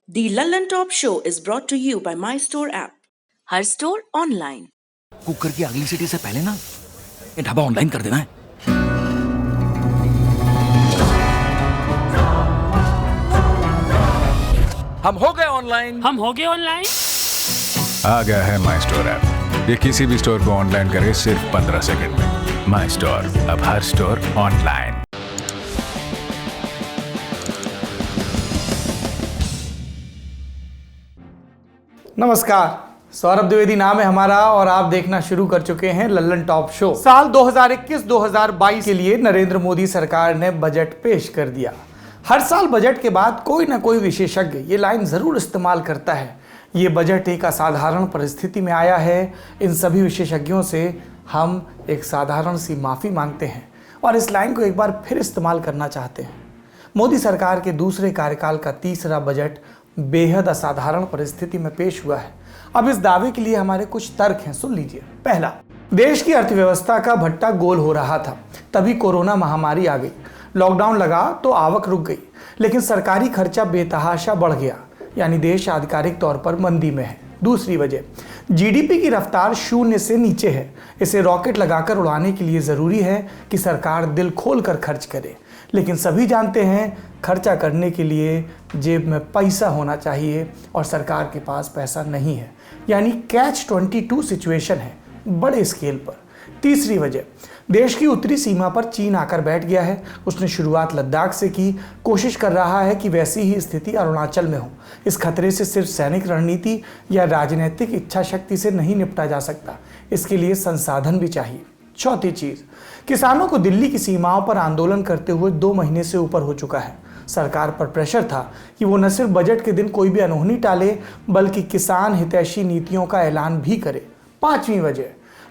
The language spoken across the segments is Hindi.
The London Top Show is brought to you by My Store app. Her store online. Cooker की अगली सीटी से पहले ना ये ढाबा ऑनलाइन कर देना है। हम हो गए ऑनलाइन। आ गया है माई स्टोर ऐप। ये किसी भी स्टोर को ऑनलाइन करे सिर्फ 15 सेकंड में। माई स्टोर, अब हर स्टोर ऑनलाइन। नमस्कार, सौरभ द्विवेदी नाम है हमारा और आप देखना शुरू कर चुके हैं लल्लन टॉप शो। साल 2021-2022 के लिए नरेंद्र मोदी सरकार ने बजट पेश कर दिया। हर साल बजट के बाद कोई ना कोई विशेषज्ञ ये लाइन जरूर इस्तेमाल करता है, ये बजट एक असाधारण परिस्थिति में आया है। इन सभी विशेषज्ञों से हम एक साधारण सी माफ़ी मांगते हैं और इस लाइन को एक बार फिर इस्तेमाल करना चाहते हैं। मोदी सरकार के दूसरे कार्यकाल का तीसरा बजट बेहद असाधारण परिस्थिति में पेश हुआ है। अब इस दावे के लिए हमारे कुछ तर्क हैं, सुन लीजिए। पहला, देश की अर्थव्यवस्था का भट्टा गोल हो रहा था, तभी कोरोना महामारी आ गई। लॉकडाउन लगा तो आवक रुक गई, लेकिन सरकारी खर्चा बेतहाशा बढ़ गया, यानी देश आधिकारिक तौर पर मंदी में है। दूसरी वजह, जीडीपी की रफ्तार शून्य से नीचे है। इसे रॉकेट लगाकर उड़ाने के लिए ज़रूरी है कि सरकार दिल खोल कर खर्च करे, लेकिन सभी जानते हैं खर्चा करने के लिए जेब में पैसा होना चाहिए और सरकार के पास पैसा नहीं है, यानी कैच-22 सिचुएशन है बड़े स्केल पर। तीसरी वजह, देश की उत्तरी सीमा पर चीन आकर बैठ गया है। उसने शुरुआत लद्दाख से की, कोशिश कर रहा है कि वैसी ही स्थिति अरुणाचल में हो। इस खतरे से सिर्फ सैनिक रणनीति या राजनीतिक इच्छा शक्ति से नहीं निपटा जा सकता, इसके लिए संसाधन भी चाहिए। चौथी चीज, किसानों को दिल्ली की सीमाओं पर आंदोलन करते हुए 2 महीने से ऊपर हो चुका है। सरकार पर प्रेशर था कि वो न सिर्फ बजट के दिन कोई भी अनहोनी टाले, बल्कि किसान हितैषी नीतियों का ऐलान भी करे। पांचवी वजह,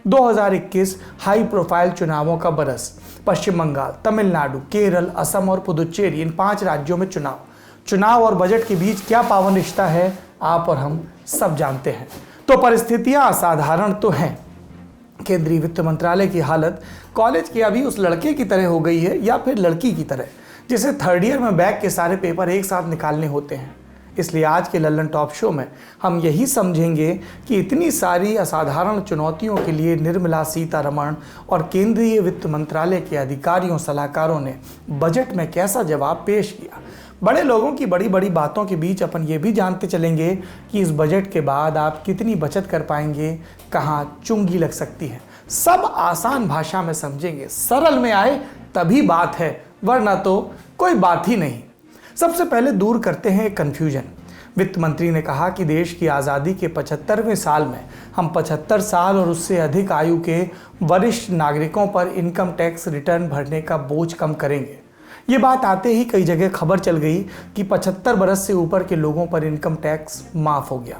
2021 हाई प्रोफाइल चुनावों का बरस। पश्चिम बंगाल, तमिलनाडु, केरल, असम और पुदुचेरी, इन 5 राज्यों में चुनाव और बजट के बीच क्या पावन रिश्ता है, आप और हम सब जानते हैं। तो परिस्थितियां असाधारण तो हैं। केंद्रीय वित्त मंत्रालय की हालत कॉलेज के अभी उस लड़के की तरह हो गई है, या फिर लड़की की तरह, जिसे 3rd ईयर में बैग के सारे पेपर एक साथ निकालने होते हैं। इसलिए आज के लल्लन टॉप शो में हम यही समझेंगे कि इतनी सारी असाधारण चुनौतियों के लिए निर्मला सीतारमण और केंद्रीय वित्त मंत्रालय के अधिकारियों सलाहकारों ने बजट में कैसा जवाब पेश किया। बड़े लोगों की बड़ी बड़ी बातों के बीच अपन ये भी जानते चलेंगे कि इस बजट के बाद आप कितनी बचत कर पाएंगे, कहाँ चुंगी लग सकती है। सब आसान भाषा में समझेंगे, सरल में आए तभी बात है, वरना तो कोई बात ही नहीं। सबसे पहले दूर करते हैं कंफ्यूजन। वित्त मंत्री ने कहा कि देश की आज़ादी के 75वें साल में हम 75 साल और उससे अधिक आयु के वरिष्ठ नागरिकों पर इनकम टैक्स रिटर्न भरने का बोझ कम करेंगे। ये बात आते ही कई जगह खबर चल गई कि 75 बरस से ऊपर के लोगों पर इनकम टैक्स माफ़ हो गया,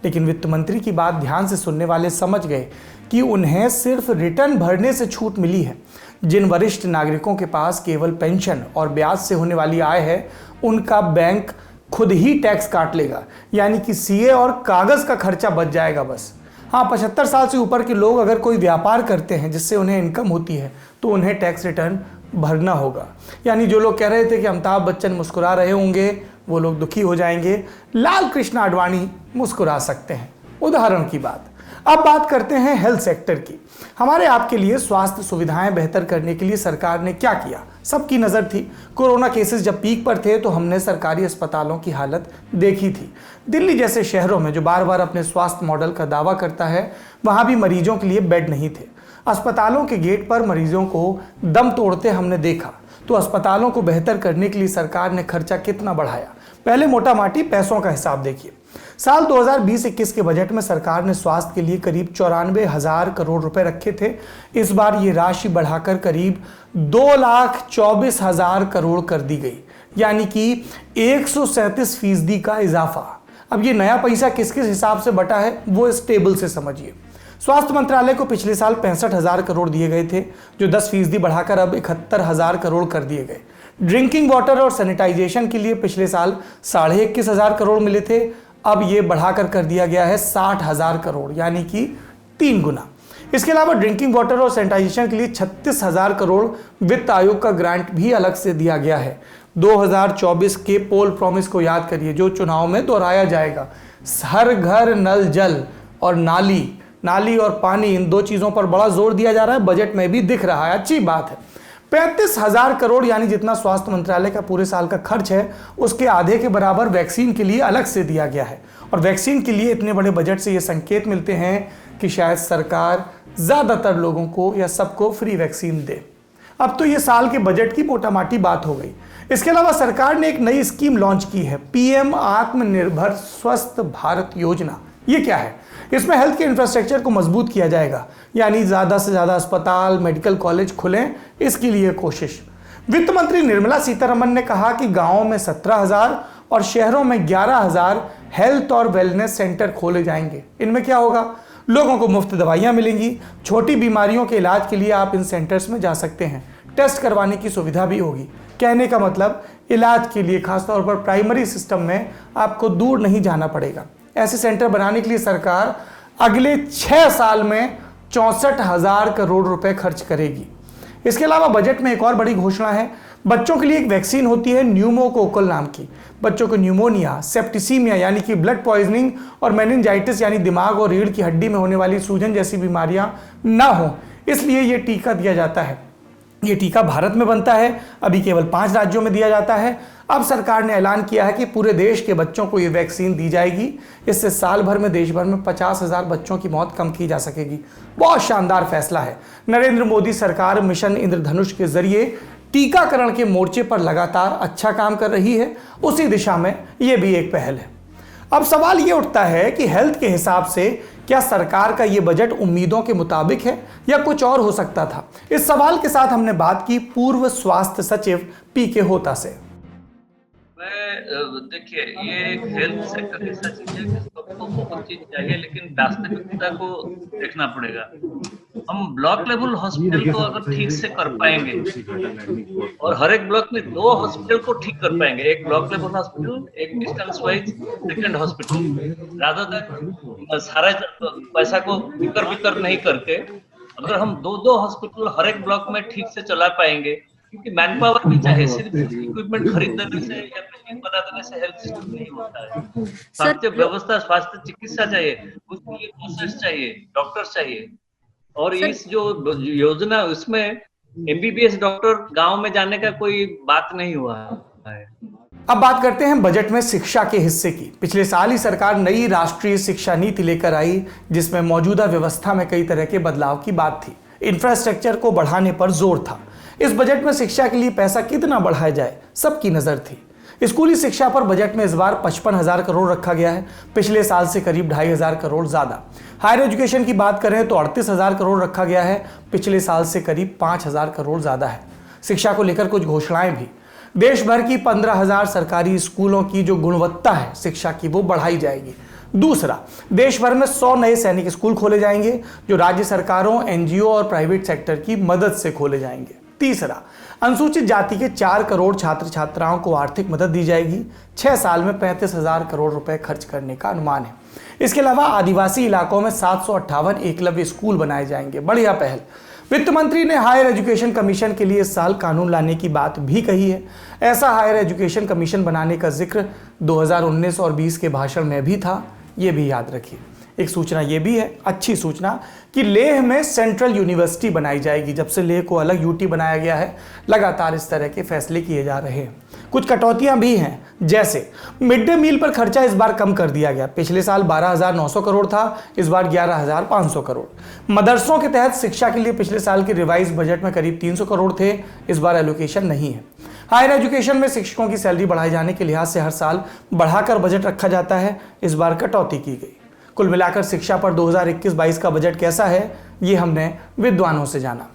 लेकिन वित्त मंत्री की बात ध्यान से सुनने वाले समझ गए कि उन्हें सिर्फ रिटर्न भरने से छूट मिली है। जिन वरिष्ठ नागरिकों के पास केवल पेंशन और ब्याज से होने वाली आय है, उनका बैंक खुद ही टैक्स काट लेगा, यानी कि सीए और कागज़ का खर्चा बच जाएगा बस। हाँ, 75 साल से ऊपर के लोग अगर कोई व्यापार करते हैं जिससे उन्हें इनकम होती है, तो उन्हें टैक्स रिटर्न भरना होगा। यानी जो लोग कह रहे थे कि अमिताभ बच्चन मुस्कुरा रहे होंगे, वो लोग दुखी हो जाएंगे। लाल कृष्ण आडवाणी मुस्कुरा सकते हैं, उदाहरण की बात। अब बात करते हैं हेल्थ सेक्टर की। हमारे आपके लिए स्वास्थ्य सुविधाएं बेहतर करने के लिए सरकार ने क्या किया, सबकी नज़र थी। कोरोना केसेस जब पीक पर थे तो हमने सरकारी अस्पतालों की हालत देखी थी। दिल्ली जैसे शहरों में जो बार बार अपने स्वास्थ्य मॉडल का दावा करता है, वहाँ भी मरीजों के लिए बेड नहीं थे। अस्पतालों के गेट पर मरीजों को दम तोड़ते हमने देखा। तो अस्पतालों को बेहतर करने के लिए सरकार ने खर्चा कितना बढ़ाया, पहले मोटा माटी पैसों का हिसाब देखिए। साल 2020-21 के बजट में सरकार ने स्वास्थ्य के लिए करीब 94,000 करोड़ रुपए रखे थे। इस बार ये राशि बढ़ाकर करीब 2,24,000 करोड़ कर दी गई, यानी कि 137% का इजाफा। अब ये नया पैसा किस किस हिसाब से बटा है, वो इस टेबल से समझिए। स्वास्थ्य मंत्रालय को पिछले साल 65,000 करोड़ दिए गए थे, जो 10% बढ़ाकर अब 71,000 करोड़ कर दिए गए। ड्रिंकिंग वाटर और सैनिटाइजेशन के लिए पिछले साल 21,500 करोड़ मिले थे, अब ये बढ़ाकर कर दिया गया है 60,000 करोड़, यानी कि 3 गुना। इसके अलावा ड्रिंकिंग वाटर और सैनिटाइजेशन के लिए 36,000 करोड़ वित्त आयोग का ग्रांट भी अलग से दिया गया है। 2024 के पोल प्रॉमिस को याद करिए जो चुनाव में दोहराया जाएगा। हर घर नल जल और नाली और पानी, इन दो चीज़ों पर बड़ा जोर दिया जा रहा है, बजट में भी दिख रहा है, अच्छी बात है। 35,000 करोड़ यानी जितना स्वास्थ्य मंत्रालय का पूरे साल का खर्च है उसके आधे के बराबर वैक्सीन के लिए अलग से दिया गया है। और वैक्सीन के लिए इतने बड़े बजट से ये संकेत मिलते हैं कि शायद सरकार ज़्यादातर लोगों को या सबको फ्री वैक्सीन दे। अब तो ये साल के बजट की मोटामाटी बात हो गई। इसके अलावा सरकार ने एक नई स्कीम लॉन्च की है, पीएम आत्मनिर्भर स्वस्थ भारत योजना। ये क्या है? इसमें हेल्थ के इंफ्रास्ट्रक्चर को मजबूत किया जाएगा, यानी ज़्यादा से ज़्यादा अस्पताल, मेडिकल कॉलेज खुलें, इसके लिए कोशिश। वित्त मंत्री निर्मला सीतारमण ने कहा कि गांवों में 17,000 और शहरों में 11,000 हेल्थ और वेलनेस सेंटर खोले जाएंगे। इनमें क्या होगा? लोगों को मुफ्त दवाइयाँ मिलेंगी, छोटी बीमारियों के इलाज के लिए आप इन सेंटर्स में जा सकते हैं, टेस्ट करवाने की सुविधा भी होगी। कहने का मतलब इलाज के लिए खासतौर पर प्राइमरी सिस्टम में आपको दूर नहीं जाना पड़ेगा। ऐसे सेंटर बनाने के लिए सरकार अगले 6 साल में 64,000 करोड़ रुपए खर्च करेगी। इसके अलावा बजट में एक और बड़ी घोषणा है। बच्चों के लिए एक वैक्सीन होती है न्यूमोकोकल नाम की। बच्चों को न्यूमोनिया, सेप्टिसीमिया यानी कि ब्लड पॉइजनिंग और मेनिंजाइटिस यानी दिमाग और रीढ़ की हड्डी में होने वाली सूजन जैसी बीमारियां ना हो, इसलिए ये टीका दिया जाता है। ये टीका भारत में बनता है, अभी केवल 5 राज्यों में दिया जाता है। अब सरकार ने ऐलान किया है कि पूरे देश के बच्चों को ये वैक्सीन दी जाएगी। इससे साल भर में देश भर में 50,000 बच्चों की मौत कम की जा सकेगी। बहुत शानदार फैसला है। नरेंद्र मोदी सरकार मिशन इंद्रधनुष के जरिए टीकाकरण के मोर्चे पर लगातार अच्छा काम कर रही है। उसी दिशा में ये भी एक पहल है। अब सवाल ये उठता है कि हेल्थ के हिसाब से क्या सरकार का ये बजट उम्मीदों के मुताबिक है या कुछ और हो सकता था? इस सवाल के साथ हमने बात की पूर्व स्वास्थ्य सचिव पीके होता से। देखिए, ये एक हेल्थ सेक्टर ऐसा चीज है कि सबको बहुत चीज चाहिए, लेकिन वास्तविकता को देखना पड़ेगा। हम ब्लॉक लेवल हॉस्पिटल को अगर ठीक से कर पाएंगे और हर एक ब्लॉक में 2 हॉस्पिटल को ठीक कर पाएंगे, एक ब्लॉक लेवल हॉस्पिटल, एक डिस्टेंस वाइज सेकंड हॉस्पिटल, ज्यादा तक सारा पैसा को बिकर नहीं करके अगर हम 2 हॉस्पिटल हर एक ब्लॉक में ठीक से चला पाएंगे, क्योंकि मैन पावर भी चाहिए, सिर्फ इक्विपमेंट खरीद देने से या मशीन बना देने से हेल्थ सिस्टम नहीं होता है। स्वास्थ्य व्यवस्था, स्वास्थ्य चिकित्सा चाहिए, उसके लिए प्रोसेस चाहिए, डॉक्टर्स चाहिए। और इस जो योजना, उसमें एमबीबीएस डॉक्टर गांव में जाने का कोई बात नहीं हुआ है। अब बात करते हैं बजट में शिक्षा के हिस्से की। पिछले साल ही सरकार नई राष्ट्रीय शिक्षा नीति लेकर आई, जिसमें मौजूदा व्यवस्था में कई तरह के बदलाव की बात थी। इंफ्रास्ट्रक्चर को बढ़ाने पर जोर था। इस बजट में शिक्षा के लिए पैसा कितना बढ़ाया जाए, सबकी नजर थी। स्कूली शिक्षा पर बजट में इस बार 55,000 करोड़ रखा गया है, पिछले साल से करीब 2,500 करोड़ ज्यादा। हायर एजुकेशन की बात करें तो 38,000 करोड़ रखा गया है, पिछले साल से करीब 5,000 करोड़ ज्यादा है। शिक्षा को लेकर कुछ घोषणाएं भी। देश भर की 15,000 सरकारी स्कूलों की जो गुणवत्ता है शिक्षा की, वो बढ़ाई जाएगी। दूसरा, देश भर में 100 नए सैनिक स्कूल खोले जाएंगे, जो राज्य सरकारों, एनजीओ और प्राइवेट सेक्टर की मदद से खोले जाएंगे। तीसरा, अनुसूचित जाति के 4 करोड़ छात्र छात्राओं को आर्थिक मदद दी जाएगी। 6 साल में 35,000 करोड़ रुपए खर्च करने का अनुमान है। इसके अलावा आदिवासी इलाकों में 758 एकलव्य स्कूल बनाए जाएंगे। बढ़िया पहल। वित्त मंत्री ने हायर एजुकेशन कमीशन के लिए इस साल कानून लाने की बात भी कही है। ऐसा हायर एजुकेशन कमीशन बनाने का जिक्र 2019 और 20 के भाषण में भी था, ये भी याद रखिए। एक सूचना ये भी है, अच्छी सूचना, कि लेह में सेंट्रल यूनिवर्सिटी बनाई जाएगी। जब से लेह को अलग यूटी बनाया गया है, लगातार इस तरह के फैसले किए जा रहे हैं। कुछ कटौतियां भी हैं, जैसे मिड डे मील पर खर्चा इस बार कम कर दिया गया। पिछले साल 12,900 करोड़ था, इस बार 11,500 करोड़। मदरसों के तहत शिक्षा के लिए पिछले साल के रिवाइज बजट में करीब 300 करोड़ थे, इस बार एलोकेशन नहीं है। हायर एजुकेशन में शिक्षकों की सैलरी बढ़ाए जाने के लिहाज से हर साल बढ़ाकर बजट रखा जाता है, इस बार कटौती की गई। कुल मिलाकर शिक्षा पर 2021-22 का बजट कैसा है, ये हमने विद्वानों से जाना।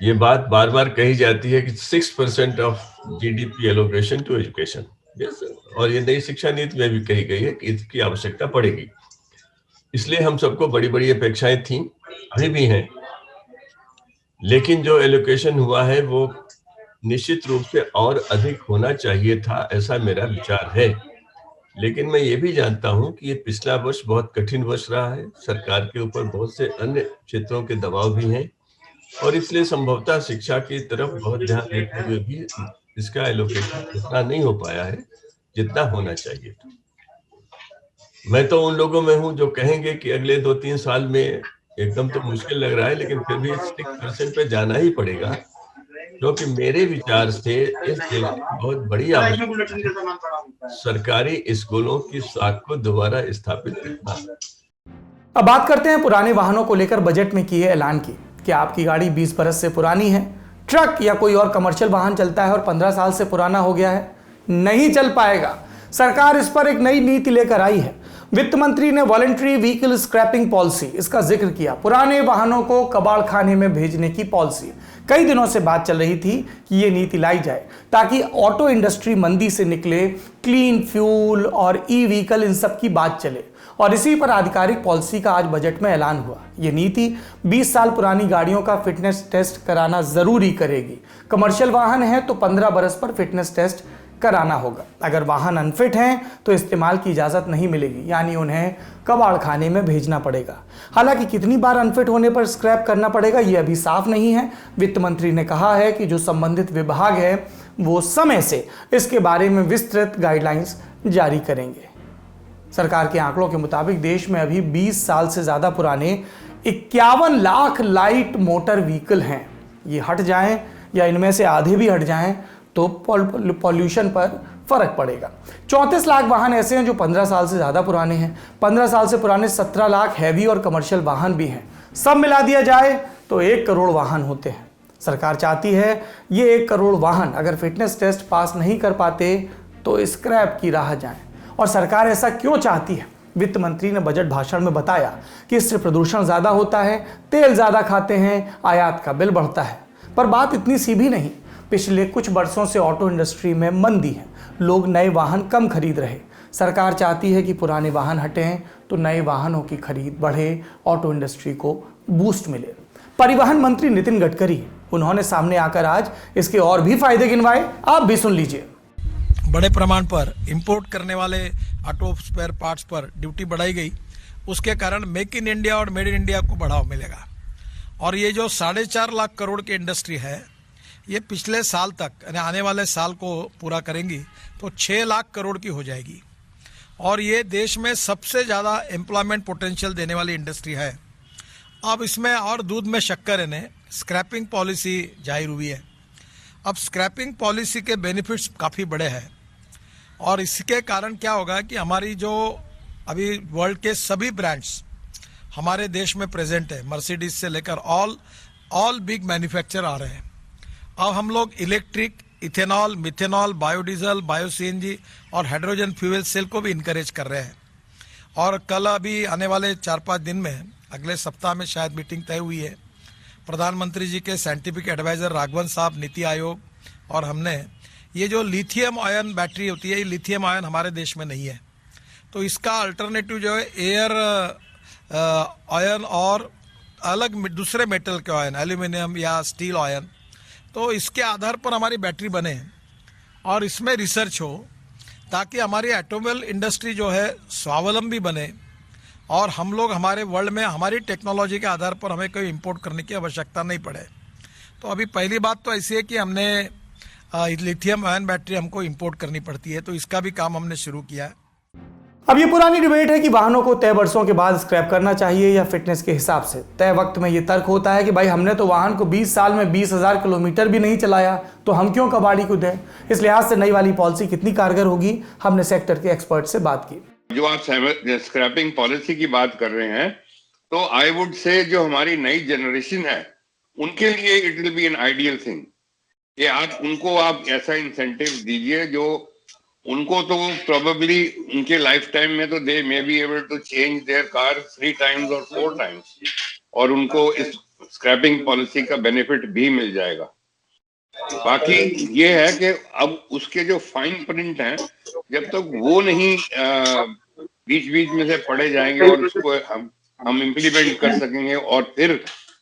ये बात बार बार कही जाती है कि 6% of GDP allocation to education, और ये नई शिक्षा नीति में भी कही गई है कि इसकी आवश्यकता पड़ेगी। इसलिए हम सबको बड़ी बड़ी अपेक्षाएं थी, अभी भी हैं, लेकिन जो एलोकेशन हुआ है वो निश्चित रूप से और अधिक होना चाहिए था, ऐसा मेरा विचार है। लेकिन मैं ये भी जानता हूं कि ये पिछला वर्ष बहुत कठिन वर्ष रहा है, सरकार के ऊपर बहुत से अन्य क्षेत्रों के दबाव भी हैं, और इसलिए संभवतः शिक्षा की तरफ बहुत ध्यान देते हुए भी इसका एलोकेशन उतना नहीं हो पाया है जितना होना चाहिए था। मैं तो उन लोगों में हूं जो कहेंगे कि अगले 2-3 साल में एकदम तो मुश्किल लग रहा है, लेकिन फिर भी 6% पे जाना ही पड़ेगा, क्योंकि मेरे विचार से इस देश की बहुत बड़ी आवश्यकता सरकारी स्कूलों की साख को दोबारा स्थापित करना। अब बात करते हैं पुराने वाहनों को लेकर बजट में किए ऐलान की। क्या आपकी गाड़ी 20 बरस से पुरानी है, ट्रक या कोई और कमर्शियल वाहन चलता है और 15 साल से पुराना हो गया है? नहीं चल पाएगा। सरकार इस पर एक नई नीति लेकर आई है। वित्त मंत्री ने वॉलंटरी व्हीकल स्क्रैपिंग पॉलिसी, इसका जिक्र किया। पुराने वाहनों को कबाड़ खाने में भेजने की पॉलिसी। कई दिनों से बात चल रही थी कि ये नीति लाई जाए ताकि ऑटो इंडस्ट्री मंदी से निकले, क्लीन फ्यूल और ई व्हीकल इन सब की बात चले, और इसी पर आधिकारिक पॉलिसी का आज बजट में ऐलान हुआ। ये नीति 20 साल पुरानी गाड़ियों का फिटनेस टेस्ट कराना जरूरी करेगी। कमर्शियल वाहन है तो 15 बरस पर फिटनेस टेस्ट कराना होगा। अगर वाहन अनफिट हैं तो इस्तेमाल की इजाजत नहीं मिलेगी, यानी उन्हें कबाड़ खाने में भेजना पड़ेगा। हालांकि कितनी बार अनफिट होने पर स्क्रैप करना पड़ेगा ये अभी साफ नहीं है। वित्त मंत्री ने कहा है कि जो संबंधित विभाग है वो समय से इसके बारे में विस्तृत गाइडलाइंस जारी करेंगे। सरकार के आंकड़ों के मुताबिक देश में अभी 20 साल से ज्यादा पुराने 51 लाख लाइट मोटर व्हीकल हैं। ये हट जाएं या इनमें से आधे भी हट जाएं तो पॉल्यूशन पर फर्क पड़ेगा। 34 लाख वाहन ऐसे हैं जो 15 साल से ज्यादा पुराने हैं। 15 साल से पुराने 17 लाख हैवी और कमर्शियल वाहन भी हैं। सब मिला दिया जाए तो 1 करोड़ वाहन होते हैं। सरकार चाहती है ये 1 करोड़ वाहन अगर फिटनेस टेस्ट पास नहीं कर पाते तो स्क्रैप की राह जाएं। और सरकार ऐसा क्यों चाहती है? वित्त मंत्री ने बजट भाषण में बताया कि इससे प्रदूषण ज्यादा होता है, तेल ज्यादा खाते हैं, आयात का बिल बढ़ता है। पर बात इतनी सी भी नहीं। पिछले कुछ वर्षों से ऑटो इंडस्ट्री में मंदी है, लोग नए वाहन कम खरीद रहे। सरकार चाहती है कि पुराने वाहन हटें तो नए वाहनों की खरीद बढ़े, ऑटो इंडस्ट्री को बूस्ट मिले। परिवहन मंत्री नितिन गडकरी, उन्होंने सामने आकर आज इसके और भी फायदे गिनवाए। आप भी सुन लीजिए। बड़े प्रमाण पर इंपोर्ट करने वाले ऑटो स्पेयर पार्ट्स पर ड्यूटी बढ़ाई गई, उसके कारण मेक इन इंडिया और मेड इन इंडिया को बढ़ावा मिलेगा। और ये जो 4.5 लाख करोड़ की इंडस्ट्री है, ये पिछले साल तक यानी आने वाले साल को पूरा करेंगी तो 6 लाख करोड़ की हो जाएगी। और ये देश में सबसे ज़्यादा एम्प्लॉयमेंट पोटेंशियल देने वाली इंडस्ट्री है। अब इसमें और दूध में शक्कर है, स्क्रैपिंग पॉलिसी जाहिर हुई है। अब स्क्रैपिंग पॉलिसी के बेनिफिट्स काफ़ी बड़े हैं और इसके कारण क्या होगा कि हमारी जो अभी वर्ल्ड के सभी ब्रांड्स हमारे देश में प्रेजेंट है, मर्सिडीज से लेकर ऑल बिग मैन्युफैक्चर आ रहे हैं। अब हम लोग electric, ethanol, methanol, biodiesel, bio CNG और हाइड्रोजन फ्यूल सेल को भी इनकरेज कर रहे हैं। और कल अभी आने वाले 4-5 दिन में, अगले सप्ताह में शायद मीटिंग तय हुई है। प्रधानमंत्री जी के साइंटिफिक एडवाइजर राघवन साहब, नीति आयोग और हमने ये जो लिथियम आयन बैटरी होती है, ये लिथियम आयन हमारे देश में नहीं है, तो इसका अल्टरनेटिव जो है एयर आयन और अलग दूसरे मेटल के आयन, एल्यूमिनियम या स्टील आयन, तो इसके आधार पर हमारी बैटरी बने और इसमें रिसर्च हो ताकि हमारी ऑटोमोबाइल इंडस्ट्री जो है स्वावलंबी बने और हम लोग हमारे वर्ल्ड में हमारी टेक्नोलॉजी के आधार पर हमें कोई इंपोर्ट करने की आवश्यकता नहीं पड़े। तो अभी पहली बात तो ऐसी है कि हमने लिथियम आयन बैटरी हमको इंपोर्ट करनी पड़ती है, तो इसका भी काम हमने शुरू किया है। अब ये पुरानी डिबेट है कि वाहनों को तय वर्षों के बाद स्क्रैप करना चाहिए या फिटनेस के हिसाब से। तय वक्त में ये तर्क होता है कि भाई हमने तो वाहन को 20 साल में 20,000 किलोमीटर भी नहीं चलाया, तो हम क्यों कबाड़ी को दें। इस लिहाज से नई वाली पॉलिसी कितनी कारगर होगी, हमने सेक्टर के एक्सपर्ट से बात की। जो आप स्क्रैपिंग पॉलिसी की बात कर रहे हैं, तो आई वुड से जो हमारी नई जनरेशन है उनके लिए it will be an ideal thing कि आप ऐसा इंसेंटिव दीजिए जो उनको तो प्रोबेबली उनके लाइफ टाइम में तो they may be able to change their car 3 times और 4 टाइम्स, और उनको इस स्क्रैपिंग पॉलिसी का बेनिफिट भी मिल जाएगा। बाकी ये है कि अब उसके जो फाइन प्रिंट हैं, जब तक वो नहीं बीच बीच में से पढ़े जाएंगे और उसको हम इम्प्लीमेंट कर सकेंगे, और फिर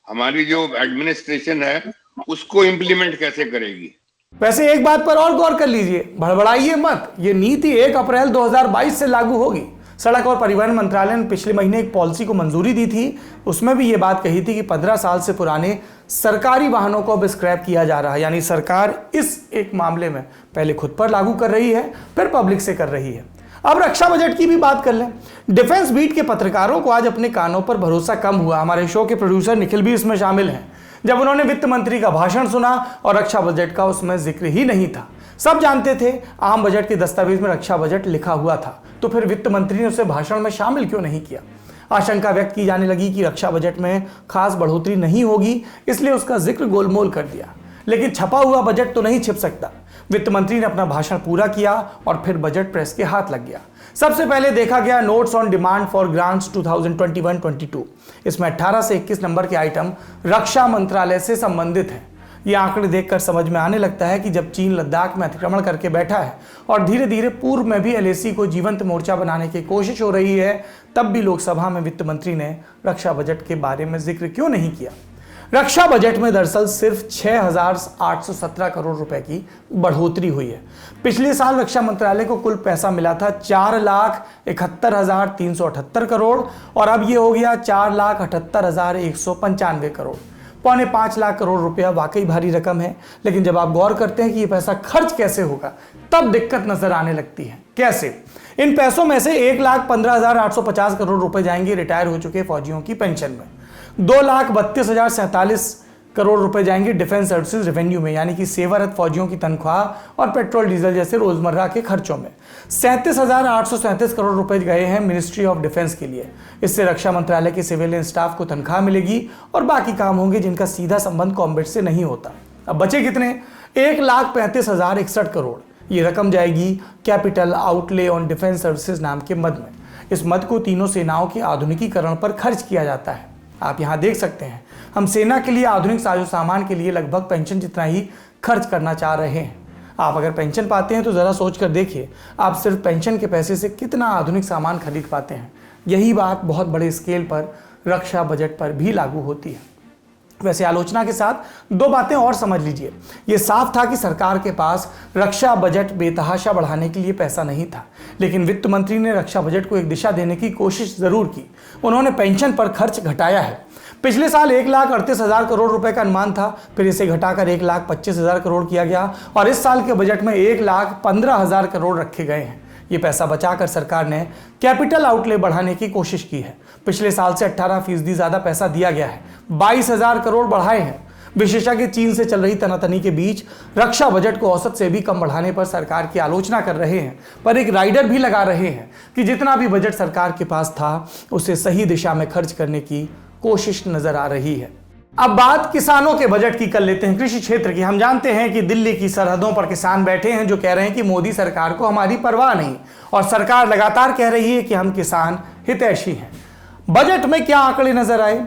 हमारी जो एडमिनिस्ट्रेशन है उसको इम्प्लीमेंट कैसे करेगी। वैसे एक बात पर और गौर कर लीजिए, भड़बड़ाइए मत। ये नीति 1 अप्रैल 2022 से लागू होगी। सड़क और परिवहन मंत्रालय ने पिछले महीने एक पॉलिसी को मंजूरी दी थी। उसमें भी ये बात कही थी कि 15 साल से पुराने सरकारी वाहनों को अब स्क्रैप किया जा रहा है। यानी सरकार इस एक मामले में पहले खुद पर लागू कर रही है, फिर पब्लिक से कर रही है। अब रक्षा बजट की भी बात कर लें। डिफेंस बीट के पत्रकारों को आज अपने कानों पर भरोसा कम हुआ। हमारे शो के प्रोड्यूसर निखिल भी इसमें शामिल हैं, जब उन्होंने वित्त मंत्री का भाषण सुना और रक्षा बजट का उसमें जिक्र ही नहीं था। सब जानते थे आम बजट के दस्तावेज में रक्षा बजट लिखा हुआ था, तो फिर वित्त मंत्री ने उसे भाषण में शामिल क्यों नहीं किया। आशंका व्यक्त की जाने लगी कि रक्षा बजट में खास बढ़ोतरी नहीं होगी, इसलिए उसका जिक्र गोलमोल कर दिया। लेकिन छपा हुआ बजट तो नहीं छिप सकता। वित्त मंत्री ने अपना भाषण पूरा किया और फिर बजट प्रेस के हाथ लग गया। सबसे पहले देखा गया notes on demand for grants 2021-22। इसमें 18 से 21 नंबर के आइटम रक्षा मंत्रालय से संबंधित हैं। ये आंकड़े देखकर समझ में आने लगता है कि जब चीन लद्दाख में अतिक्रमण करके बैठा है और धीरे धीरे पूर्व में भी LAC को जीवंत मोर्चा बनाने की कोशिश हो रही है, तब भी लोकसभा में वित्त मंत्री ने रक्षा बजट के बारे में जिक्र क्यों नहीं किया। रक्षा बजट में दरअसल सिर्फ 6,817 करोड़ रुपए की बढ़ोतरी हुई है। पिछले साल रक्षा मंत्रालय को कुल पैसा मिला था 4,71,378 करोड़ और अब ये हो गया 4,78,195 करोड़। 4.25 लाख करोड़ रुपया वाकई भारी रकम है, लेकिन जब आप गौर करते हैं कि ये पैसा खर्च कैसे होगा, तब दिक्कत नजर आने लगती है। कैसे? इन पैसों में से 1,15,850 करोड़ रुपए जाएंगे रिटायर हो चुके फौजियों की पेंशन में, 2,32,047 करोड़ रुपए जाएंगे डिफेंस सर्विसेज रेवेन्यू में, यानी कि सेवारत फौजियों की तनख्वाह और पेट्रोल डीजल जैसे रोजमर्रा के खर्चों में। 37,837 करोड़ रुपए गए हैं मिनिस्ट्री ऑफ डिफेंस के लिए। इससे रक्षा मंत्रालय के सिविलियन स्टाफ को तनख्वाह मिलेगी और बाकी काम होंगे जिनका सीधा संबंध कॉम्बैट से नहीं होता। अब बचे कितने? 1,35,061 करोड़। ये रकम जाएगी capital outlay on defence services नाम के मद में। इस मद को तीनों सेनाओं के आधुनिकीकरण पर खर्च किया जाता है। आप यहाँ देख सकते हैं, हम सेना के लिए आधुनिक साजो सामान के लिए लगभग पेंशन जितना ही खर्च करना चाह रहे हैं। आप अगर पेंशन पाते हैं तो ज़रा सोच कर देखिए, आप सिर्फ पेंशन के पैसे से कितना आधुनिक सामान खरीद पाते हैं। यही बात बहुत बड़े स्केल पर रक्षा बजट पर भी लागू होती है। वैसे आलोचना के साथ दो बातें और समझ लीजिए। ये साफ था कि सरकार के पास रक्षा बजट बेतहाशा बढ़ाने के लिए पैसा नहीं था, लेकिन वित्त मंत्री ने रक्षा बजट को एक दिशा देने की कोशिश जरूर की। उन्होंने पेंशन पर खर्च घटाया है। पिछले साल 1,38,000 करोड़ रुपए का अनुमान था, फिर इसे घटाकर 1,25,000 करोड़ किया गया और इस साल के बजट में 1,15,000 करोड़ रखे गए हैं। ये पैसा बचाकर सरकार ने कैपिटल आउटले बढ़ाने की कोशिश की है। पिछले साल से 18% ज्यादा पैसा दिया गया है, 22,000 करोड़ बढ़ाए हैं। विशेषज्ञ चीन से चल रही तनातनी के बीच रक्षा बजट को औसत से भी कम बढ़ाने पर सरकार की आलोचना कर रहे हैं, पर एक राइडर भी लगा रहे हैं कि जितना भी बजट सरकार के पास था उसे सही दिशा में खर्च करने की कोशिश नजर आ रही है। अब बात किसानों के बजट की कर लेते हैं, कृषि क्षेत्र की। हम जानते हैं कि दिल्ली की सरहदों पर किसान बैठे हैं जो कह रहे हैं कि मोदी सरकार को हमारी परवाह नहीं, और सरकार लगातार कह रही है कि हम किसान हितैषी हैं। बजट में क्या आंकड़े नजर आए?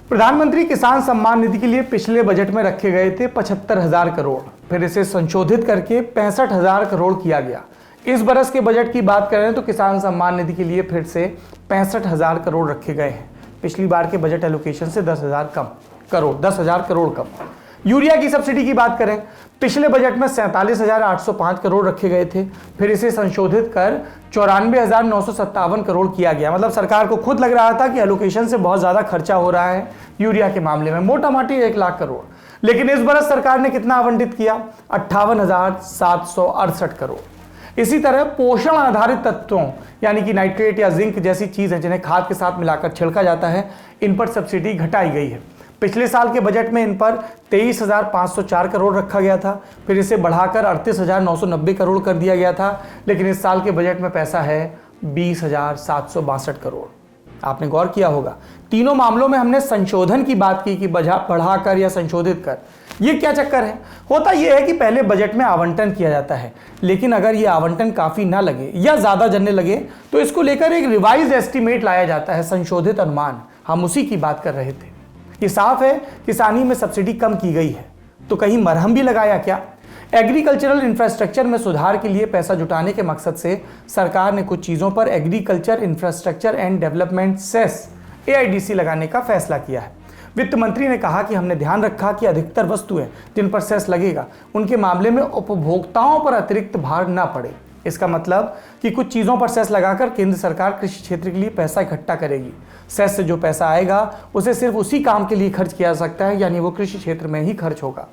प्रधानमंत्री किसान सम्मान निधि के लिए पिछले बजट में रखे गए थे 75,000 करोड़, फिर इसे संशोधित करके 65,000 करोड़ किया गया। इस बरस के बजट की बात करें तो किसान सम्मान निधि के लिए फिर से 65,000 करोड़ रखे गए हैं। पिछली बार के बजट एलोकेशन से 10,000 करोड़ कम। यूरिया की सब्सिडी की बात करें, पिछले बजट में 47,805 करोड़ रखे गए थे, फिर इसे संशोधित कर 94,957 करोड़ किया गया। मतलब सरकार को खुद लग रहा था कि एलोकेशन से बहुत ज्यादा खर्चा हो रहा है यूरिया के मामले में, मोटा मोटी 1 लाख करोड़। लेकिन इस बरस सरकार ने कितना आवंटित किया? 58,768 करोड़। इसी तरह पोषण आधारित तत्वों यानी कि नाइट्रेट या जिंक जैसी चीजें जिन्हें खाद के साथ मिलाकर छिड़का जाता है, इन पर सब्सिडी घटाई गई है। पिछले साल के बजट में इन पर 23,504 करोड़ रखा गया था, फिर इसे बढ़ाकर 38,990 करोड़ कर दिया गया था, लेकिन इस साल के बजट में पैसा है 20,762 करोड़। आपने गौर किया होगा, तीनों मामलों में हमने संशोधन की बात की कि बढ़ाकर या संशोधित कर। ये क्या चक्कर है? होता यह है कि पहले बजट में आवंटन किया जाता है, लेकिन अगर ये आवंटन काफी ना लगे या ज्यादा जनने लगे तो इसको लेकर एक रिवाइज एस्टीमेट लाया जाता है, संशोधित अनुमान। हम उसी की बात कर रहे थे। ये साफ है किसानी में सब्सिडी कम की गई है, तो कहीं मरहम भी लगाया क्या? एग्रीकल्चरल इंफ्रास्ट्रक्चर में सुधार के लिए पैसा जुटाने के मकसद से सरकार ने कुछ चीजों पर agriculture infrastructure and development cess AIDC लगाने का फैसला किया है। वित्त मंत्री ने कहा कि हमने ध्यान रखा कि अधिकतर वस्तुएं जिन पर सेस लगेगा उनके मामले में उपभोक्ताओं पर अतिरिक्त भार न पड़े। इसका मतलब कि कुछ चीज़ों पर सेस लगाकर केंद्र सरकार कृषि क्षेत्र के लिए पैसा इकट्ठा करेगी। सेस से जो पैसा आएगा उसे सिर्फ उसी काम के लिए खर्च किया जा सकता है, यानी वो कृषि क्षेत्र में ही खर्च होगा।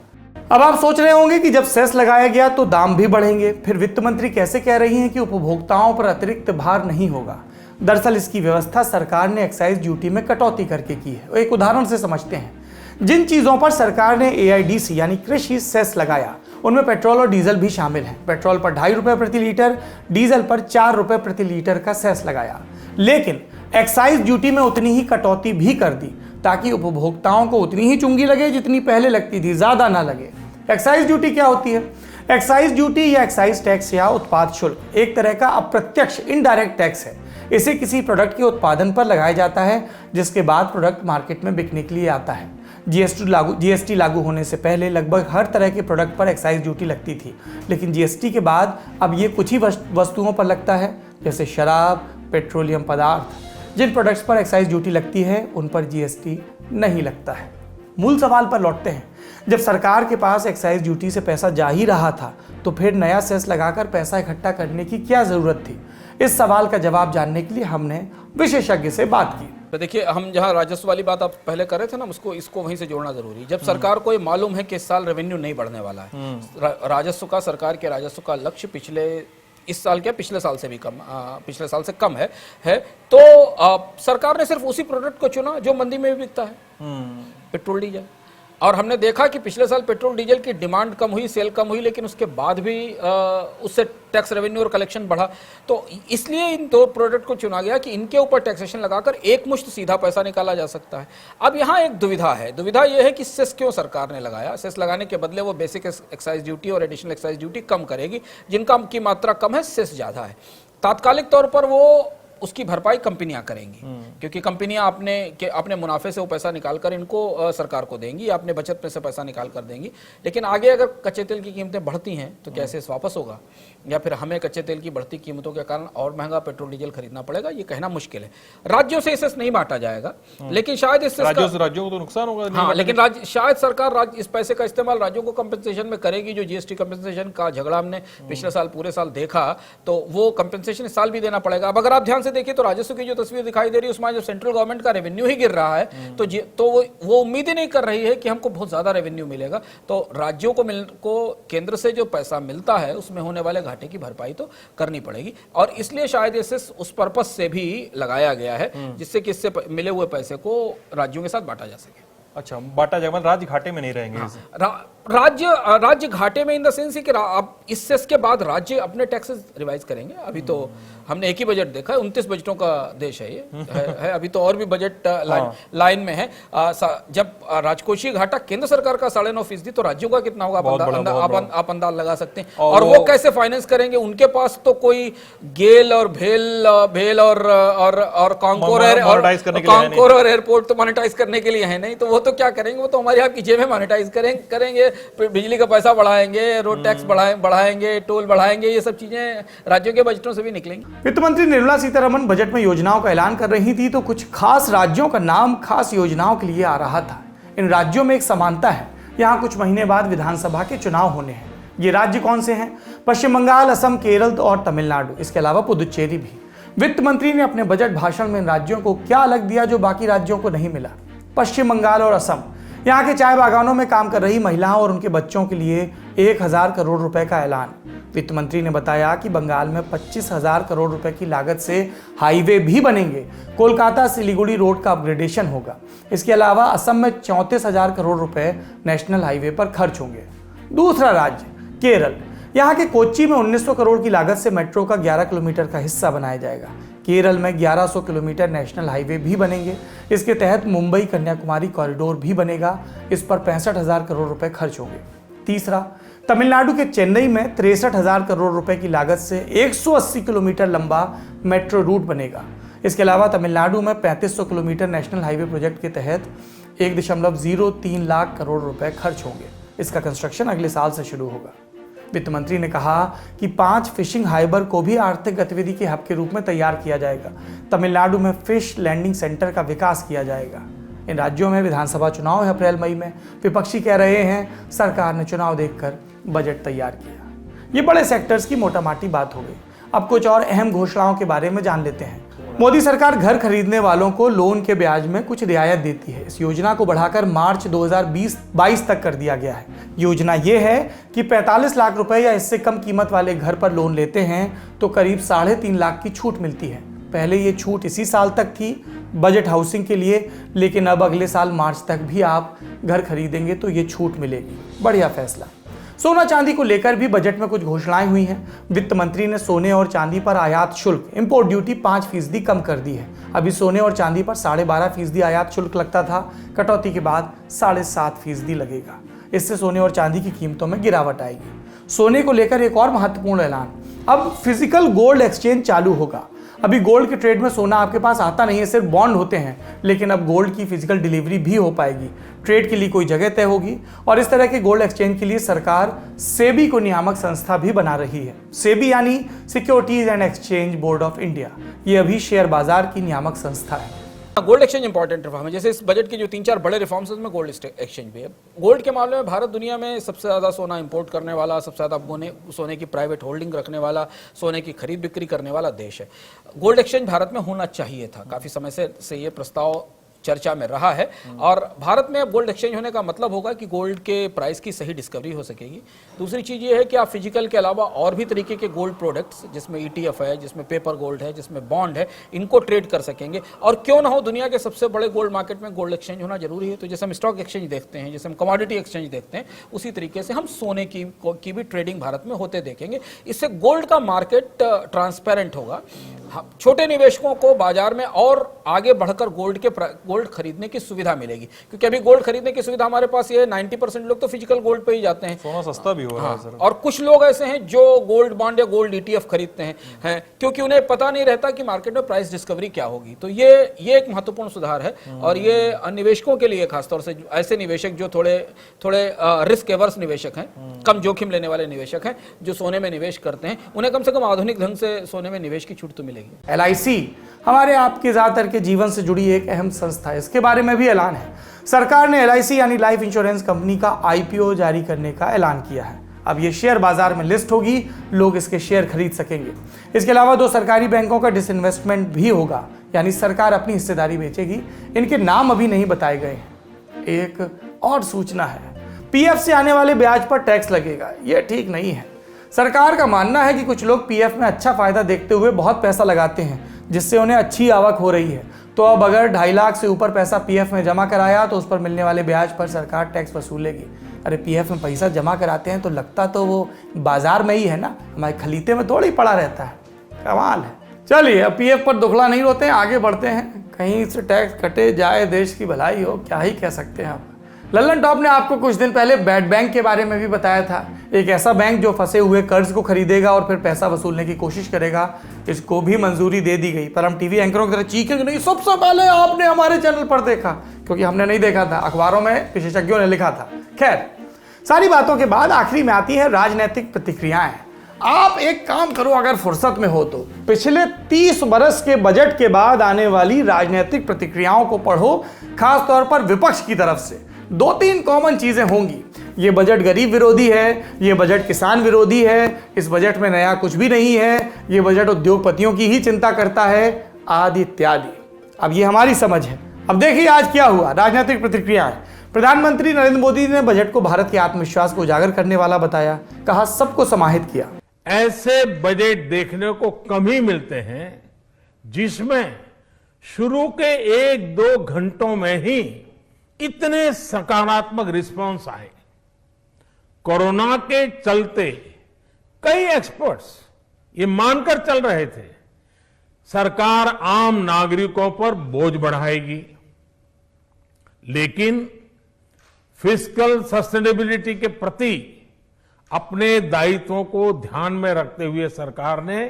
अब आप सोच रहे होंगे कि जब सेस लगाया गया तो दाम भी बढ़ेंगे, फिर वित्त मंत्री कैसे कह रही हैं कि उपभोक्ताओं पर अतिरिक्त भार नहीं होगा। दरअसल इसकी व्यवस्था सरकार ने एक्साइज ड्यूटी में कटौती करके की है। एक उदाहरण से समझते हैं। जिन चीजों पर सरकार ने AIDC यानी कृषि सेस लगाया उनमें पेट्रोल और डीजल भी शामिल हैं। पेट्रोल पर 2.5 रुपए प्रति लीटर, डीजल पर 4 रुपए प्रति लीटर का सेस लगाया, लेकिन एक्साइज ड्यूटी में उतनी ही कटौती भी कर दी ताकि उपभोक्ताओं को उतनी ही चुंगी लगे जितनी पहले लगती थी, ज्यादा ना लगे। एक्साइज ड्यूटी क्या होती है? एक्साइज ड्यूटी या एक्साइज टैक्स या उत्पाद शुल्क एक तरह का अप्रत्यक्ष इनडायरेक्ट टैक्स है। इसे किसी प्रोडक्ट के उत्पादन पर लगाया जाता है जिसके बाद प्रोडक्ट मार्केट में बिकने के लिए आता है। जीएसटी लागू होने से पहले लगभग हर तरह के प्रोडक्ट पर एक्साइज ड्यूटी लगती थी, लेकिन जीएसटी के बाद अब ये कुछ ही वस्तुओं पर लगता है, जैसे शराब, पेट्रोलियम पदार्थ। जिन प्रोडक्ट्स पर एक्साइज ड्यूटी लगती है उन पर जीएसटी नहीं लगता है। मूल सवाल पर लौटते हैं। जब सरकार के पास एक्साइज ड्यूटी से पैसा जा ही रहा था तो फिर नया सेस लगाकर पैसा इकट्ठा करने की क्या जरूरत थी? इस सवाल का जवाब जानने के लिए हमने विशेषज्ञ से बात की। तो देखिए, हम जहाँ राजस्व वाली बात आप पहले कर रहे थे ना, इसको वहीं से जोड़ना जरूरी। जब सरकार को ये मालूम है कि इस साल रेवेन्यू नहीं बढ़ने वाला है, राजस्व का, सरकार के राजस्व का लक्ष्य इस साल क्या पिछले साल से भी कम, पिछले साल से कम है तो सरकार ने सिर्फ उसी प्रोडक्ट को चुना जो मंदी में भी बिकता है, पेट्रोल डीजल। और हमने देखा कि पिछले साल पेट्रोल डीजल की डिमांड कम हुई, सेल कम हुई, लेकिन उसके बाद भी उससे टैक्स रेवेन्यू और कलेक्शन बढ़ा। तो इसलिए इन दो प्रोडक्ट को चुना गया कि इनके ऊपर टैक्सेशन लगाकर एक मुश्त सीधा पैसा निकाला जा सकता है। अब यहाँ एक दुविधा है। दुविधा यह है कि सेस क्यों सरकार ने लगाया? सेस लगाने के बदले वो बेसिक एक्साइज ड्यूटी और एडिशनल एक्साइज ड्यूटी कम करेगी। जिनका की मात्रा कम है, सेस ज्यादा है। तात्कालिक तौर पर वो उसकी भरपाई कंपनियां करेंगी, क्योंकि कंपनियां अपने मुनाफे से वो पैसा निकालकर इनको सरकार को देंगी या अपने बचत में से पैसा निकाल कर देंगी। लेकिन आगे अगर कच्चे तेल की कीमतें बढ़ती हैं तो क्या सेस वापस होगा, या फिर हमें कच्चे तेल की बढ़ती कीमतों के कारण और महंगा पेट्रोल डीजल खरीदना पड़ेगा? ये कहना मुश्किल है। राज्यों से सेस नहीं बांटा जाएगा, लेकिन शायद इससे राज्यों को तो नुकसान होगा। हाँ, लेकिन शायद सरकार इस पैसे का इस्तेमाल राज्यों को कंपेंसेशन में करेगी। जो जीएसटी कंपेंसेशन का झगड़ा हमने पिछले साल पूरे साल देखा, तो वो कंपेंसेशन इस साल भी देना पड़ेगा। अब अगर आप ध्यान से देखिए तो राजस्व की जो तस्वीर दिखाई दे रही है उसमें जब सेंट्रल गवर्नमेंट का रेवेन्यू ही गिर रहा है तो वो उम्मीद ही नहीं कर रही है कि हमको बहुत ज्यादा रेवेन्यू मिलेगा। तो राज्यों को केंद्र से जो पैसा मिलता है उसमें होने वाले घाटे की भरपाई तो करनी पड़ेगी, और इसलिए शायद इसे उस पर्पस से भी लगाया गया है जिससे कि इससे मिले हुए पैसे को राज्यों के साथ बांटा जा सके। अच्छा, बांटा जाएगा, राज्य घाटे में नहीं रहेंगे। राज्य घाटे में इन द सेंस कि अब इस सेस के बाद राज्य अपने टैक्सेस रिवाइज करेंगे। अभी तो हमने एक ही बजट देखा है, 29 बजटों का देश है ये है। अभी तो और भी बजट लाइन में है। जब राजकोषीय घाटा केंद्र सरकार का 9.5% तो राज्यों का कितना होगा आप अंदाज लगा सकते हैं। और वो कैसे फाइनेंस करेंगे? उनके पास तो कोई गेल और भेल और कांकोर और एयरपोर्ट तो मोनेटाइज करने के लिए है नहीं। तो वो तो क्या करेंगे? वो तो हमारी आपकी जेब में मोनेटाइज करेंगे, बिजली का पैसा बढ़ाएंगे, रोड टैक्स बढ़ाएंगे, टोल बढ़ाएंगे। ये सब चीजें राज्यों के बजटों से भी निकलेंगी। वित्त मंत्री निर्मला सीतारमण बजट में योजनाओं का ऐलान कर रही थी तो कुछ खास राज्यों का नाम खास योजनाओं के लिए आ रहा था। इन राज्यों में एक समानता है, यहाँ कुछ महीने बाद विधानसभा के चुनाव होने हैं। ये राज्य कौन से हैं? पश्चिम बंगाल, असम, केरल और तमिलनाडु, इसके अलावा पुदुचेरी भी। वित्त मंत्री ने अपने बजट भाषण में इन राज्यों को क्या अलग दिया जो बाकी राज्यों को नहीं मिला? पश्चिम बंगाल और असम, यहाँ के चाय बागानों में काम कर रही महिलाओं और उनके बच्चों के लिए 1000 करोड़ रुपए का ऐलान। वित्त मंत्री ने बताया कि बंगाल में 25,000 करोड़ रुपए की लागत से हाईवे भी बनेंगे। कोलकाता सिलीगुड़ी रोड का अपग्रेडेशन होगा। इसके अलावा असम में 34,000 करोड़ रुपए नेशनल हाईवे पर खर्च होंगे। दूसरा राज्य केरल, यहाँ के कोच्चि में 1900 करोड़ की लागत से मेट्रो का 11 किलोमीटर का हिस्सा बनाया जाएगा। केरल में 1100 किलोमीटर नेशनल हाईवे भी बनेंगे। इसके तहत मुंबई कन्याकुमारी कॉरिडोर भी बनेगा। इस पर 65,000 करोड़ रुपए खर्च होंगे। तीसरा, तमिलनाडु के चेन्नई में 63,000 करोड़ रुपए की लागत से 180 किलोमीटर लंबा मेट्रो रूट बनेगा। इसके अलावा तमिलनाडु में 3500 किलोमीटर नेशनल हाईवे प्रोजेक्ट के तहत 1.03 लाख करोड़ रुपए खर्च होंगे। इसका कंस्ट्रक्शन अगले साल से शुरू होगा। वित्त मंत्री ने कहा कि 5 फिशिंग हार्बर को भी आर्थिक गतिविधि के हब के रूप में तैयार किया जाएगा। तमिलनाडु में फिश लैंडिंग सेंटर का विकास किया जाएगा। इन राज्यों में विधानसभा चुनाव है अप्रैल मई में। विपक्षी कह रहे हैं सरकार ने चुनाव देखकर बजट तैयार किया। ये बड़े सेक्टर्स की मोटामाटी बात हो गई। अब कुछ और अहम घोषणाओं के बारे में जान लेते हैं। मोदी सरकार घर खरीदने वालों को लोन के ब्याज में कुछ रियायत देती है। इस योजना को बढ़ाकर मार्च 2022 तक कर दिया गया है। योजना ये है कि 45 लाख रुपए या इससे कम कीमत वाले घर पर लोन लेते हैं तो करीब 3.5 लाख की छूट मिलती है। पहले ये छूट इसी साल तक थी बजट हाउसिंग के लिए, लेकिन अब अगले साल मार्च तक भी आप घर खरीदेंगे तो ये छूट मिलेगी। बढ़िया फैसला। सोना चांदी को लेकर भी बजट में कुछ घोषणाएं हुई हैं। वित्त मंत्री ने सोने और चांदी पर आयात शुल्क इंपोर्ट ड्यूटी 5% कम कर दी है। अभी सोने और चांदी पर 12.5% आयात शुल्क लगता था, कटौती के बाद 7.5% लगेगा। इससे सोने और चांदी की कीमतों में गिरावट आएगी। सोने को लेकर एक और महत्वपूर्ण ऐलान, अब फिजिकल गोल्ड एक्सचेंज चालू होगा। अभी गोल्ड के ट्रेड में सोना आपके पास आता नहीं है, सिर्फ बॉन्ड होते हैं, लेकिन अब गोल्ड की फिजिकल डिलीवरी भी हो पाएगी। ट्रेड के लिए कोई जगह तय होगी और इस तरह के गोल्ड एक्सचेंज के लिए सरकार सेबी को नियामक संस्था भी बना रही है। सेबी यानी securities and exchange board of India. ये अभी शेयर बाजार की नियामक संस्था है। गोल्ड एक्सचेंज इंपॉर्टेंट रिफॉर्म है। जैसे इस बजट के जो 3-4 बड़े रिफॉर्म्स हैं उसमें गोल्ड एक्सचेंज भी है। गोल्ड के मामले में भारत दुनिया में सबसे ज़्यादा सोना इंपोर्ट करने वाला, सबसे ज़्यादा सोने की प्राइवेट होल्डिंग रखने वाला, सोने की खरीद बिक्री करने वाला देश है। गोल्ड एक्सचेंज भारत में होना चाहिए था। काफ़ी समय से ये प्रस्ताव चर्चा में रहा है और भारत में अब गोल्ड एक्सचेंज होने का मतलब होगा कि गोल्ड के प्राइस की सही डिस्कवरी हो सकेगी। दूसरी चीज़ ये है कि आप फिजिकल के अलावा और भी तरीके के गोल्ड प्रोडक्ट्स, जिसमें ETF है, जिसमें पेपर गोल्ड है, जिसमें बॉन्ड है, इनको ट्रेड कर सकेंगे। और क्यों ना हो, दुनिया के सबसे बड़े गोल्ड मार्केट में गोल्ड एक्सचेंज होना जरूरी है। तो जैसे हम स्टॉक एक्सचेंज देखते हैं, जैसे हम कमोडिटी एक्सचेंज देखते हैं, उसी तरीके से हम सोने की भी ट्रेडिंग भारत में होते देखेंगे। इससे गोल्ड का मार्केट ट्रांसपेरेंट होगा। छोटे निवेशकों को बाजार में और आगे बढ़कर गोल्ड खरीदने की सुविधा मिलेगी, क्योंकि अभी गोल्ड खरीदने की सुविधा हमारे पास ये है, 90% लोग तो फिजिकल गोल्ड पे ही जाते हैं। सोना सस्ता भी हो रहा है सर। और कुछ लोग ऐसे हैं जो गोल्ड बॉन्ड या गोल्ड ETF खरीदते हैं क्योंकि उन्हें पता नहीं रहता कि मार्केट में प्राइस डिस्कवरी क्या होगी। तो ये एक महत्वपूर्ण सुधार है और ये निवेशकों के लिए, खासतौर से ऐसे निवेशक जो थोड़े रिस्क एवर्स निवेशक हैं, कम जोखिम लेने वाले निवेशक हैं, जो सोने में निवेश करते हैं, उन्हें कम से कम आधुनिक ढंग से सोने में निवेश की छूट तो मिलेगी। LIC हमारे आपके ज्यादातर के जीवन से जुड़ी एक अहम संस्था है। इसके बारे में भी ऐलान है। सरकार ने LIC यानी लाइफ इंश्योरेंस कंपनी का IPO जारी करने का ऐलान किया है। अब ये शेयर बाजार में लिस्ट होगी, लोग इसके शेयर खरीद सकेंगे। इसके अलावा 2 सरकारी बैंकों का डिसइन्वेस्टमेंट भी होगा, यानी सरकार अपनी हिस्सेदारी बेचेगी। इनके नाम अभी नहीं बताए गए हैं। एक और सूचना है, PF से आने वाले ब्याज पर टैक्स लगेगा। यह ठीक नहीं है। सरकार का मानना है कि कुछ लोग PF में अच्छा फायदा देखते हुए बहुत पैसा लगाते हैं, जिससे उन्हें अच्छी आवक हो रही है। तो अब अगर 2.5 लाख से ऊपर पैसा PF में जमा कराया तो उस पर मिलने वाले ब्याज पर सरकार टैक्स वसूलेगी। अरे PF में पैसा जमा कराते हैं तो लगता तो वो बाजार में ही है ना, हमारे खलीते में थोड़ी पड़ा रहता है। कमाल है। चलिए, अब PF पर दुखला नहीं रोते हैं, आगे बढ़ते हैं। कहीं से टैक्स कटे जाए, देश की भलाई हो, क्या ही कह सकते हैं आप। लल्लन टॉप ने आपको कुछ दिन पहले बैड बैंक के बारे में भी बताया था। एक ऐसा बैंक जो फंसे हुए कर्ज को खरीदेगा और फिर पैसा वसूलने की कोशिश करेगा। इसको भी मंजूरी दे दी गई, पर हम टीवी एंकरों की तरह चीखेंगे नहीं, सबसे पहले आपने हमारे चैनल पर देखा, क्योंकि हमने नहीं देखा था, अखबारों में विशेषज्ञों ने लिखा था। खैर, सारी बातों के बाद आखिरी में आती है राजनीतिक प्रतिक्रियाएं। आप एक काम करो, अगर फुर्सत में हो तो पिछले 30 बरस के बजट के बाद आने वाली राजनीतिक प्रतिक्रियाओं को पढ़ो, खास तौर पर विपक्ष की तरफ से। 2-3 कॉमन चीजें होंगी। ये बजट गरीब विरोधी है, ये बजट किसान विरोधी है, इस बजट में नया कुछ भी नहीं है, ये बजट उद्योगपतियों की ही चिंता करता है, आदि इत्यादि। अब ये हमारी समझ है। अब देखिए आज क्या हुआ। राजनीतिक प्रतिक्रियाएं। प्रधानमंत्री नरेंद्र मोदी ने बजट को भारत के आत्मविश्वास को उजागर करने वाला बताया। कहा सबको समाहित किया। ऐसे बजट देखने को कम ही मिलते हैं जिसमें शुरू के 1-2 घंटों में ही इतने सकारात्मक रिस्पांस आए। कोरोना के चलते कई एक्सपर्ट्स ये मानकर चल रहे थे सरकार आम नागरिकों पर बोझ बढ़ाएगी, लेकिन फिस्कल सस्टेनेबिलिटी के प्रति अपने दायित्वों को ध्यान में रखते हुए सरकार ने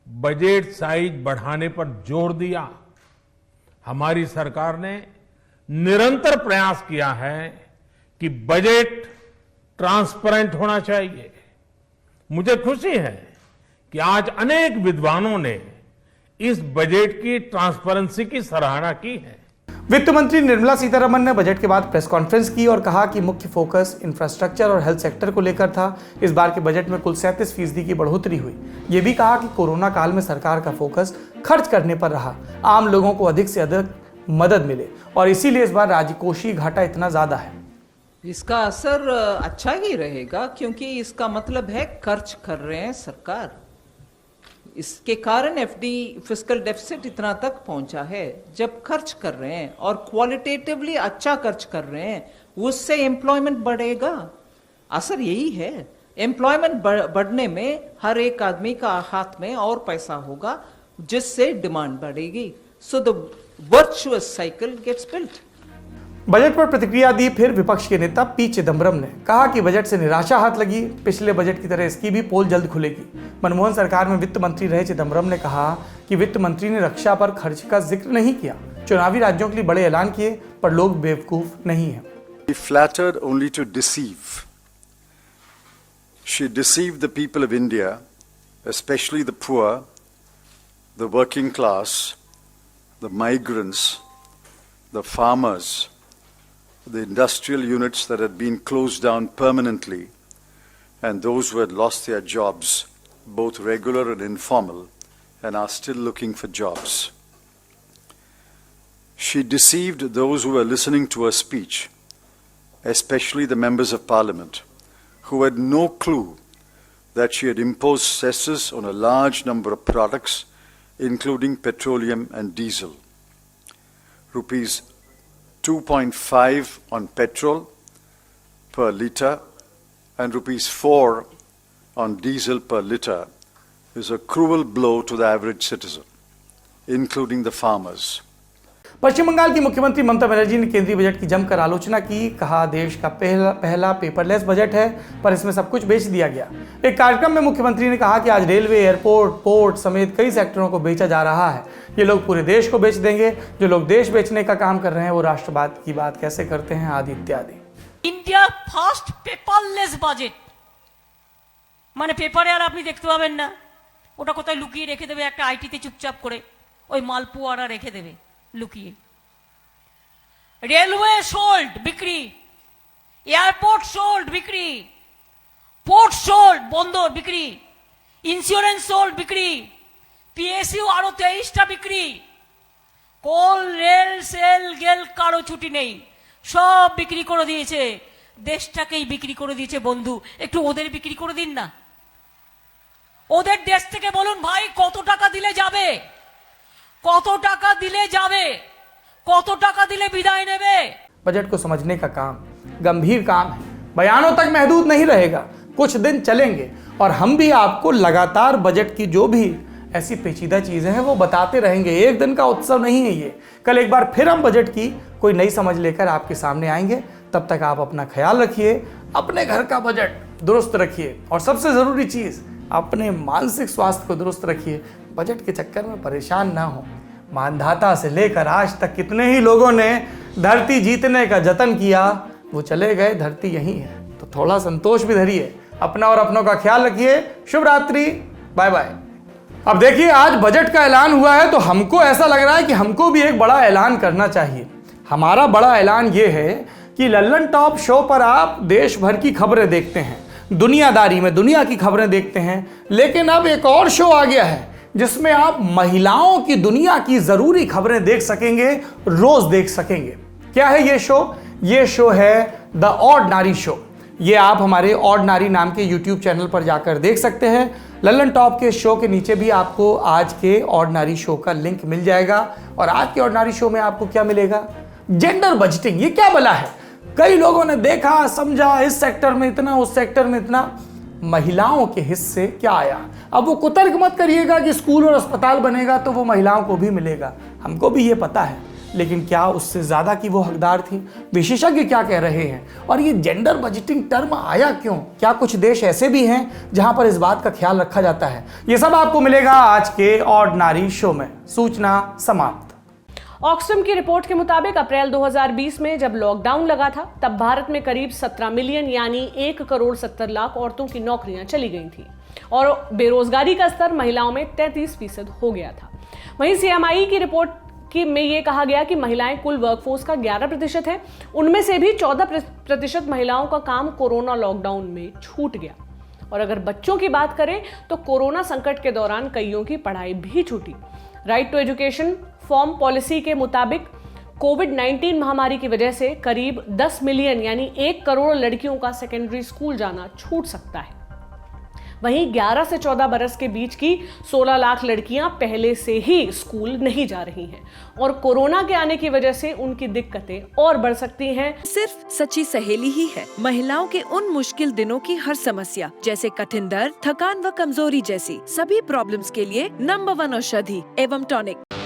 बजट साइज बढ़ाने पर जोर दिया। हमारी सरकार ने निरंतर प्रयास किया है कि बजट ट्रांसपेरेंट होना चाहिए। मुझे खुशी है कि आज अनेक विद्वानों ने इस बजट की ट्रांसपेरेंसी की सराहना की है। वित्त मंत्री निर्मला सीतारमण ने बजट के बाद प्रेस कॉन्फ्रेंस की और कहा कि मुख्य फोकस इंफ्रास्ट्रक्चर और हेल्थ सेक्टर को लेकर था। इस बार के बजट में कुल 37% की बढ़ोतरी हुई। ये भी कहा कि कोरोना काल में सरकार का फोकस खर्च करने पर रहा, आम लोगों को अधिक से अधिक मदद मिले और इसीलिए इस बार राजकोषीय घाटा इतना ज्यादा है। इसका असर अच्छा ही रहेगा क्योंकि इसका मतलब है खर्च कर रहे हैं सरकार। इसके कारण एफडी फिस्कल डेफिसिट इतना तक पहुंचा है। जब खर्च कर रहे हैं और क्वालिटेटिवली अच्छा खर्च कर रहे हैं, उससे एम्प्लॉयमेंट बढ़ेगा। असर यही है। एम्प्लॉयमेंट बढ़ने में हर एक आदमी का हाथ में और पैसा होगा, जिससे डिमांड बढ़ेगी। So the virtuous cycle gets built. Budget पर प्रतिक्रिया दी फिर विपक्ष के नेता पी चिदम्बरम ने कहा कि बजट से निराशा हाथ लगी। पिछले बजट की तरह इसकी भी पोल जल्द खुलेगी। मनमोहन सरकार में वित्त मंत्री रहे चिदम्बरम ने कहा कि वित्त मंत्री ने रक्षा पर खर्च का जिक्र नहीं किया। चुनावी राज्यों के लिए बड़े ऐलान किए, पर लोग बेवकूफ नहीं है। Flattered only to deceive. She deceived the people of India, especially the poor, the working class, the migrants, the farmers, the industrial units that had been closed down permanently, and those who had lost their jobs, both regular and informal, and are still looking for jobs. She deceived those who were listening to her speech, especially the members of parliament, who had no clue that she had imposed cesses on a large number of products, including petroleum and diesel. Rupees 2.5 on petrol per litre and rupees 4 on diesel per litre is a cruel blow to the average citizen, including the farmers. पश्चिम बंगाल की मुख्यमंत्री ममता बनर्जी ने केंद्रीय बजट की जमकर आलोचना की। कहा देश का पहला पेपरलेस बजट है, पर इसमें सब कुछ बेच दिया गया। एक कार्यक्रम में मुख्यमंत्री ने कहा कि आज रेलवे, एयरपोर्ट, पोर्ट समेत कई सेक्टरों को बेचा जा रहा है। ये लोग पूरे देश को बेच देंगे। जो लोग देश बेचने का काम कर रहे हैं वो राष्ट्रवाद की बात कैसे करते हैं, आदि इत्यादि। इंडिया फार्स्ट पेपरलेस बजट মানে পেপারে আর আপনি দেখতে পাবেন না, ওটা কোথায় লুকিয়ে রেখে দেবে একটা আইটিতে চুপচাপ করে, ওই মালপুয়ারা রেখে দেবে লুকিয়ে। রেলওয়ে সোল্ড বিক্রি, এয়ারপোর্ট সোল্ড বিক্রি, পোর্ট সোল্ড বন্দর বিক্রি, ইন্স্যুরেন্স সোল্ড বিক্রি, পিএসইউ আরো 23টা বিক্রি, কোল রেল সেল গেল কারো ছুটি নেই, সব বিক্রি করে দিয়েছে। দেশটাকেই বিক্রি করে দিয়েছে। বন্ধু একটু ওদের বিক্রি করে দিন না। ওদের দেশ থেকে বলুন ভাই কত টাকা দিলে যাবে, কত টাকা দিলে যাবে, কত টাকা দিলে বিদায় নেবে। बजट को समझने का काम गंभीर काम है। बयानों तक महदूद नहीं रहेगा। कुछ दिन चलेंगे और हम भी आपको लगातार बजट की जो भी ऐसी पेचीदा चीजें हैं वो बताते रहेंगे। एक दिन का उत्सव नहीं है ये। कल एक बार फिर हम बजट की कोई नई समझ लेकर आपके सामने आएंगे। तब तक आप अपना ख्याल रखिए, अपने घर का बजट दुरुस्त रखिए और सबसे जरूरी चीज अपने मानसिक स्वास्थ्य को दुरुस्त रखिए। बजट के चक्कर में परेशान ना हो। मानधाता से लेकर आज तक कितने ही लोगों ने धरती जीतने का जतन किया, वो चले गए, धरती यही है। तो थोड़ा संतोष भी धरिए, अपना और अपनों का ख्याल रखिए। शुभ रात्रि, बाय बाय। अब देखिए आज बजट का ऐलान हुआ है तो हमको ऐसा लग रहा है कि हमको भी एक बड़ा ऐलान करना चाहिए। हमारा बड़ा ऐलान ये है कि लल्लन टॉप शो पर आप देश भर की खबरें देखते हैं, दुनियादारी में दुनिया की खबरें देखते हैं, लेकिन अब एक और शो आ गया है जिसमें आप महिलाओं की दुनिया की जरूरी खबरें देख सकेंगे, रोज देख सकेंगे। क्या है ये शो? ये शो है द ऑर्डिनरी शो। ये आप हमारे ऑर्डिनरी नाम के यूट्यूब चैनल पर जाकर देख सकते हैं। लल्लन टॉप के शो के नीचे भी आपको आज के ऑर्डिनरी शो का लिंक मिल जाएगा। और आज के ऑर्डिनरी शो में आपको क्या मिलेगा? Gender budgeting. ये क्या भला है? कई लोगों ने देखा, समझा, इस सेक्टर में इतना, उस सेक्टर में इतना, महिलाओं के हिस्से क्या आया? अब वो कुतर्क मत करिएगा कि स्कूल और अस्पताल बनेगा तो वो महिलाओं को भी मिलेगा। हमको भी ये पता है, लेकिन क्या उससे ज्यादा की वो हकदार थी? विशेषज्ञ क्या कह रहे हैं? और ये जेंडर बजटिंग टर्म आया क्यों? क्या कुछ देश ऐसे भी हैं जहां पर इस बात का ख्याल रखा जाता है? ये सब आपको मिलेगा आज के ऑर्डिनरी शो में। सूचना समाप्त। ऑक्सफैम की रिपोर्ट के मुताबिक अप्रैल 2020 में जब लॉकडाउन लगा था तब भारत में करीब 17 मिलियन यानी 1 करोड़ 70 लाख औरतों की नौकरियां चली गई थी और बेरोजगारी का स्तर महिलाओं में 33% हो गया था। वहीं CMI की रिपोर्ट कि में ये कहा गया कि महिलाएं कुल वर्कफोर्स का 11% है, उनमें से भी 14% महिलाओं का काम कोरोना लॉकडाउन में छूट गया। और अगर बच्चों की बात करें तो कोरोना संकट के दौरान कईयों की पढ़ाई भी छूटी। Right to education form policy के मुताबिक कोविड-19 महामारी की वजह से करीब 10 मिलियन यानी 1 करोड़ लड़कियों का सेकेंडरी स्कूल जाना छूट सकता है। वहीं 11 से 14 बरस के बीच की 16 लाख लड़कियां पहले से ही स्कूल नहीं जा रही हैं और कोरोना के आने की वजह से उनकी दिक्कतें और बढ़ सकती हैं। सिर्फ सच्ची सहेली ही है महिलाओं के उन मुश्किल दिनों की हर समस्या, जैसे कठिन दर्द, थकान व कमजोरी जैसी सभी प्रॉब्लम्स के लिए नंबर 1 औषधि एवं टॉनिक।